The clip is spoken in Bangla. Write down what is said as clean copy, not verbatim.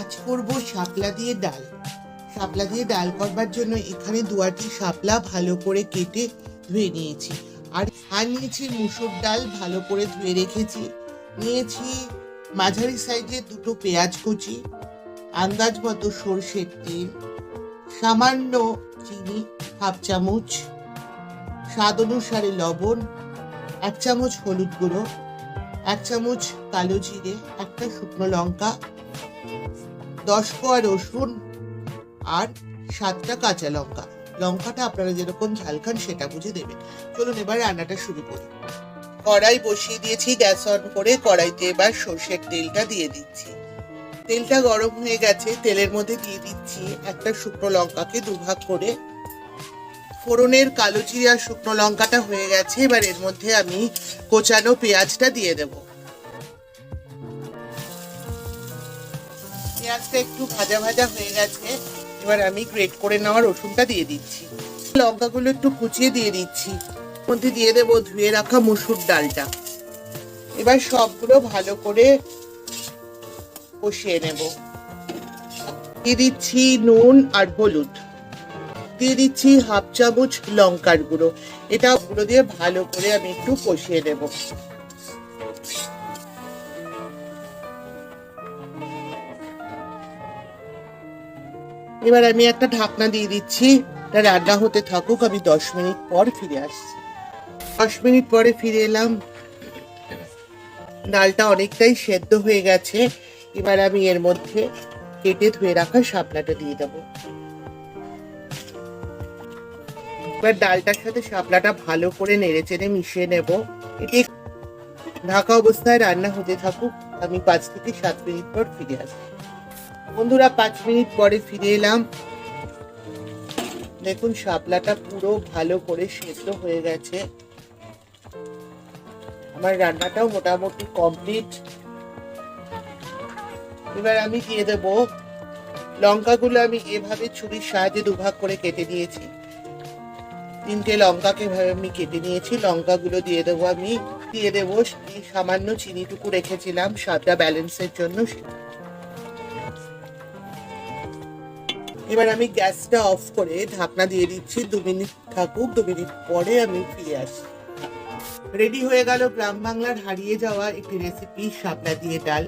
আজ করব শাপলা দিয়ে ডাল। শাপলা দিয়ে ডাল করবার জন্য এখানে 2 শাপলা ভালো করে কেটে ধুয়ে নিয়েছি। আর নিয়েছি মুসুর ডাল, ভালো করে ধুয়ে রেখেছি। নিয়েছি মাঝারি সাইজের 2 পেঁয়াজ কুচি, আন্দাজ মতো সরষের তেল, সামান্য চিনি হাফ চামচ, স্বাদ অনুসারে লবণ, 1 চামচ হলুদ গুঁড়ো, 1 চামচ কালো জিরে, 1টা শুকনো লঙ্কা, 10 কোয়া রসুন আর 7টা কাঁচা লঙ্কা। লঙ্কাটা আপনারা যেরকম ঝাল খান সেটা বুঝে দেবেন। চলুন এবার রান্নাটা শুরু করি। কড়াই বসিয়ে দিয়েছি, গ্যাস অন করে কড়াইতে এবার সর্ষের তেলটা দিয়ে দিচ্ছি। তেলটা গরম হয়ে গেছে, তেলের মধ্যে দিয়ে দিচ্ছি 1টা শুকনো লঙ্কাকে 2 ভাগ করে। ফোড়নের কালো জিরে আর শুকনো লঙ্কাটা হয়ে গেছে, এবার এর মধ্যে আমি কোচানো পেঁয়াজটা দিয়ে দেব। পেঁয়াজটা একটু ভাজা ভাজা হয়ে গেছে, এবার আমি গ্রেট করে নেওয়া রসুনটা দিয়ে দিচ্ছি। লঙ্কাগুলো একটু কুচিয়ে দিয়ে দিচ্ছি। মধ্যে দিয়ে দেব ধুয়ে রাখা মুসুর ডালটা। এবার সবগুলো ভালো করে কষিয়ে নেব। দিয়ে দিচ্ছি নুন আর হলুদ, দিয়ে দিচ্ছি হাফ চামচ লঙ্কার গুঁড়ো। এটা গুঁড়ো দিয়ে ভালো করে আমি একটু কষিয়ে নেব। এবার আমি একটা ঢাকনা দিয়ে দিচ্ছি, এটা রান্না হতে থাকুক। আমি 10 মিনিট পর ফিরে আসছি। 10 মিনিট পরে ফিরে এলাম। ডালটা অনেকটাই সেদ্ধ হয়ে গেছে, এবার আমি এর মধ্যে কেটে ধুয়ে রাখা শাপলাটা দিয়ে দেবো। এবার ডালটার সাথে শাপলাটা ভালো করে নেড়ে চেড়ে মিশিয়ে নেব। এটি ঢাকা অবস্থায় রান্না হতে থাকুক। আমি 5 থেকে 7 মিনিট পর ফিরে আসবো। বন্ধুরা 5 মিনিট পরে ফিরে এলাম। দেখুন শাপলাটা পুরো ভালো করে সেদ্ধ হয়ে গেছে। আমার রান্নাটাও মোটামুটি কমপ্লিট। এবার আমি দিয়ে দেব লঙ্কাগুলো। আমি এভাবে ছুরির সাহায্যে 2 ভাগ করে কেটে নিয়েছি। 3টে লঙ্কাকে এভাবে আমি কেটে নিয়েছি। লঙ্কাগুলো দিয়ে দেবো আমি। দিয়ে দেবো সামান্য চিনিটুকু রেখেছিলাম স্বাদটা ব্যালেন্সের জন্য। এবার আমি গ্যাসটা অফ করে ঢাকনা দিয়ে দিচ্ছি। 2 মিনিট থাকুক, 2 মিনিট পরে আমি ফিরে আসি। রেডি হয়ে গেল গ্রাম বাংলার হারিয়ে যাওয়া একটি রেসিপি, শাপলা দিয়ে ডাল।